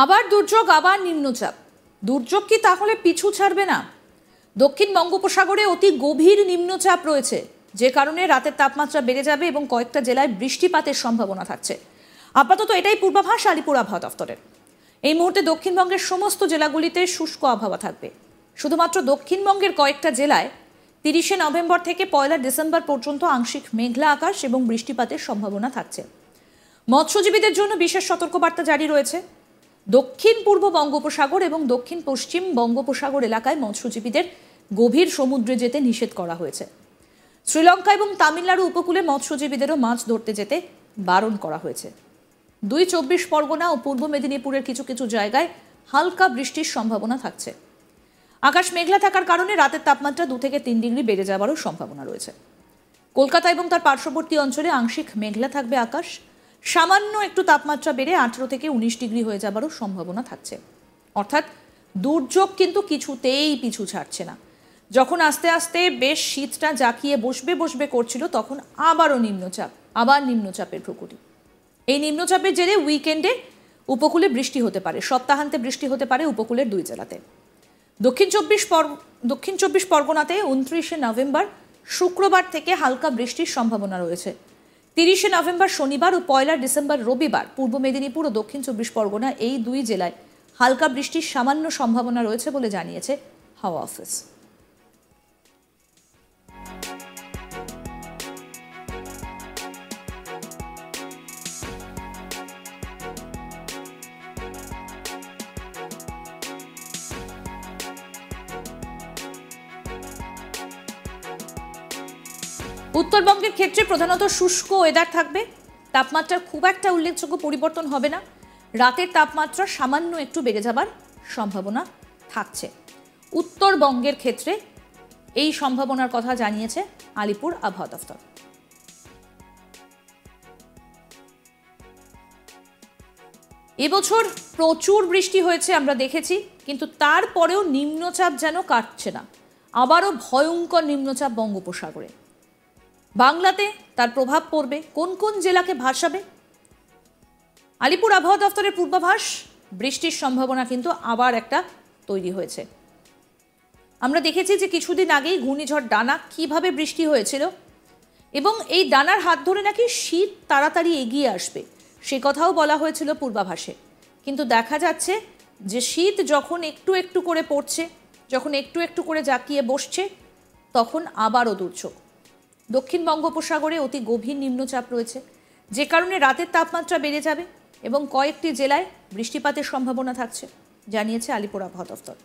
আবার দুর্যোগ, আবার নিম্নচাপ। দুর্যোগ কি তাহলে পিছু ছাড়বে না? দক্ষিণ বঙ্গোপসাগরে অতি গভীর নিম্নচাপ রয়েছে, যে কারণে রাতের তাপমাত্রা বেড়ে যাবে এবং কয়েকটা জেলায় বৃষ্টিপাতের সম্ভাবনা থাকছে। আপাতত এটাই পূর্বাভাস আলিপুর আবহাওয়া দফতরের। এই মুহূর্তে দক্ষিণবঙ্গের সমস্ত জেলাগুলিতে শুষ্ক আবহাওয়া থাকবে। শুধুমাত্র দক্ষিণবঙ্গের কয়েকটা জেলায় 30শে নভেম্বর থেকে 1লা ডিসেম্বর পর্যন্ত আংশিক মেঘলা আকাশ এবং বৃষ্টিপাতের সম্ভাবনা থাকছে। মৎস্যজীবীদের জন্য বিশেষ সতর্কবার্তা জারি রয়েছে। দক্ষিণ পূর্ব বঙ্গোপসাগর এবং দক্ষিণ পশ্চিম বঙ্গোপসাগর এলাকায় মৎস্যজীবীদের গভীর সমুদ্রে যেতে নিষেধ করা হয়েছে। শ্রীলঙ্কা এবং তামিলনাড়ু উপকূলে মৎস্যজীবীদেরও মাছ ধরতে যেতে বারণ করা হয়েছে। 24 পরগনা ও পূর্ব মেদিনীপুরের কিছু কিছু জায়গায় হালকা বৃষ্টির সম্ভাবনা থাকছে। আকাশ মেঘলা থাকার কারণে রাতের তাপমাত্রা 2 থেকে 3 ডিগ্রি বেড়ে যাওয়ারও সম্ভাবনা রয়েছে। কলকাতা এবং তার পার্শ্ববর্তী অঞ্চলে আংশিক মেঘলা থাকবে আকাশ। সামান্য একটু তাপমাত্রা বেড়ে 18 থেকে 19 ডিগ্রি হয়ে যাবারও সম্ভাবনা থাকছে। অর্থাৎ দুর্যোগ কিন্তু কিছুতেই পিছু ছাড়ছে না। যখন আস্তে আস্তে বেশ শীতটা জাঁকিয়ে বসবে করছিল, তখন আবারও নিম্নচাপ, আবার নিম্নচাপের প্রকৃতি। এই নিম্নচাপের জেরে উইকেন্ডে উপকূলে বৃষ্টি হতে পারে, সপ্তাহান্তে বৃষ্টি হতে পারে উপকূলের 2 জেলাতে। দক্ষিণ চব্বিশ পরগনাতে 29শে নভেম্বর শুক্রবার থেকে হালকা বৃষ্টির সম্ভাবনা রয়েছে। 30শে নভেম্বর শনিবার ও 1লা ডিসেম্বর রবিবার পূর্ব মেদিনীপুর ও দক্ষিণ চব্বিশ পরগনা এই 2 জেলায় হালকা বৃষ্টির সামান্য সম্ভাবনা রয়েছে বলে জানিয়েছে হাওয়া অফিস। উত্তরবঙ্গের ক্ষেত্রে প্রধানত শুষ্ক ওয়েদার থাকবে। তাপমাত্রার খুব একটা উল্লেখযোগ্য পরিবর্তন হবে না। রাতের তাপমাত্রা সামান্য একটু বেড়ে যাবার সম্ভাবনা থাকছে। উত্তরবঙ্গের ক্ষেত্রে এই সম্ভাবনার কথা জানিয়েছে আলিপুর আবহাওয়া দফতর। এবছর প্রচুর বৃষ্টি হয়েছে আমরা দেখেছি, কিন্তু তারপরেও নিম্নচাপ যেন কাটছে না। আবারও ভয়ঙ্কর নিম্নচাপ বঙ্গোপসাগরে। বাংলাতে তার প্রভাব পড়বে, কোন কোন জেলাকে ভাসাবে? আলিপুর আবহাওয়া দফতরের পূর্বাভাস, বৃষ্টির সম্ভাবনা কিন্তু আবার একটা তৈরি হয়েছে। আমরা দেখেছি যে কিছুদিন আগেই ঘূর্ণিঝড় ডানা কিভাবে বৃষ্টি হয়েছিল, এবং এই ডানার হাত ধরে নাকি শীত তাড়াতাড়ি এগিয়ে আসবে, সে কথাও বলা হয়েছিল পূর্বাভাসে। কিন্তু দেখা যাচ্ছে যে শীত যখন একটু একটু করে পড়ছে, যখন একটু একটু করে জাঁকিয়ে বসছে, তখন আবারও দুর্যোগ। দক্ষিণ বঙ্গোপসাগরে অতি গভীর নিম্নচাপ রয়েছে, যে কারণে রাতের তাপমাত্রা বেড়ে যাবে এবং কয়েকটি জেলায় বৃষ্টিপাতের সম্ভাবনা থাকছে, জানিয়েছে আলিপুর আবহাওয়া দফতর।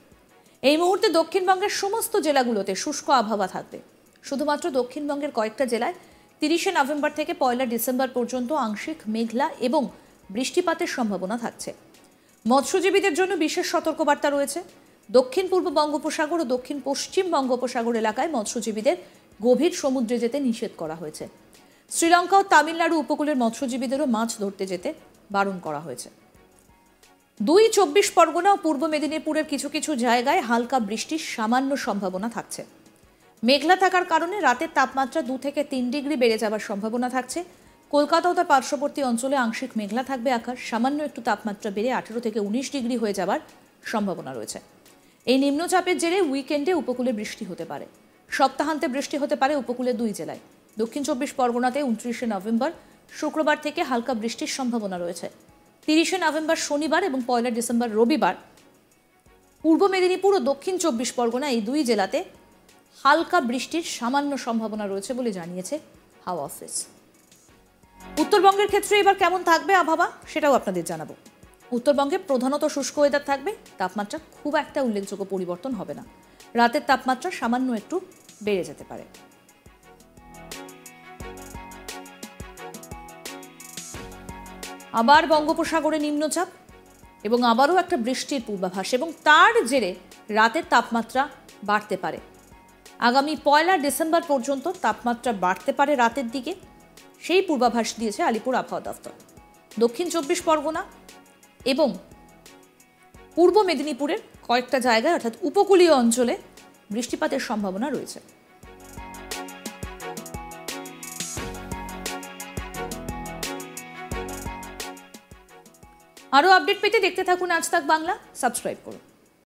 এই মুহূর্তে দক্ষিণবঙ্গের সমস্ত জেলাগুলোতে শুষ্ক আবহাওয়া থাকবে। শুধুমাত্র দক্ষিণবঙ্গের কয়েকটা জেলায় 30শে নভেম্বর থেকে 1লা ডিসেম্বর পর্যন্ত আংশিক মেঘলা এবং বৃষ্টিপাতের সম্ভাবনা থাকছে। মৎস্যজীবীদের জন্য বিশেষ সতর্কবার্তা রয়েছে। দক্ষিণ পূর্ব বঙ্গোপসাগর ও দক্ষিণ পশ্চিম বঙ্গোপসাগর এলাকায় মৎস্যজীবীদের গভীর সমুদ্রে যেতে নিষেধ করা হয়েছে। শ্রীলঙ্কা ও তামিলনাড়ু উপকূলের মৎস্যজীবীদেরও মাছ ধরতে যেতে বারণ করা হয়েছে। 24 পরগনা ও পূর্ব মেদিনীপুরের কিছু কিছু জায়গায় হালকা বৃষ্টির সামান্য সম্ভাবনা থাকছে। মেঘলা থাকার কারণে রাতের তাপমাত্রা 2 থেকে 3 ডিগ্রি বেড়ে যাওয়ার সম্ভাবনা থাকছে। কলকাতা ও তার পার্শ্ববর্তী অঞ্চলে আংশিক মেঘলা থাকবে আকাশ। সামান্য একটু তাপমাত্রা বেড়ে 18 থেকে 19 ডিগ্রি হয়ে যাওয়ার সম্ভাবনা রয়েছে। এই নিম্নচাপের জেরে উইকেন্ডে উপকূলে বৃষ্টি হতে পারে। সপ্তাহান্তে বৃষ্টি হতে পারে উপকূলের 2 জেলায়। দক্ষিণ চব্বিশ পরগনাতে 29শে নভেম্বর শুক্রবার থেকে হালকা বৃষ্টির সম্ভাবনা রয়েছে। 30শে নভেম্বর শনিবার এবং 1লা ডিসেম্বর রবিবার পূর্ব মেদিনীপুর ও দক্ষিণ চব্বিশ পরগনা এই 2 জেলাতে হালকা বৃষ্টির সামান্য সম্ভাবনা রয়েছে বলে জানিয়েছে হাওয়া অফিস। উত্তরবঙ্গের ক্ষেত্রে এবার কেমন থাকবে আবহাওয়া, সেটাও আপনাদের জানাবো। উত্তরবঙ্গে প্রধানত শুষ্ক ওয়েদার থাকবে। তাপমাত্রা খুব একটা উল্লেখযোগ্য পরিবর্তন হবে না। রাতের তাপমাত্রা সামান্য একটু বেড়ে যেতে পারে। আবার বঙ্গোপসাগরে নিম্নচাপ এবং আবারও একটা বৃষ্টির পূর্বাভাস, এবং তার জেরে রাতের তাপমাত্রা বাড়তে পারে। আগামী 1লা ডিসেম্বর পর্যন্ত তাপমাত্রা বাড়তে পারে রাতের দিকে, সেই পূর্বাভাস দিয়েছে আলিপুর আবহাওয়া দফতর। দক্ষিণ চব্বিশ পরগনা এবং পূর্ব মেদিনীপুরের কয়েকটা জায়গায় অর্থাৎ উপকূলীয় অঞ্চলে বৃষ্টিপাতের সম্ভাবনা রয়েছে। আরও আপডেট পেতে দেখতে থাকুন আজ তাক বাংলা, সাবস্ক্রাইব করুন।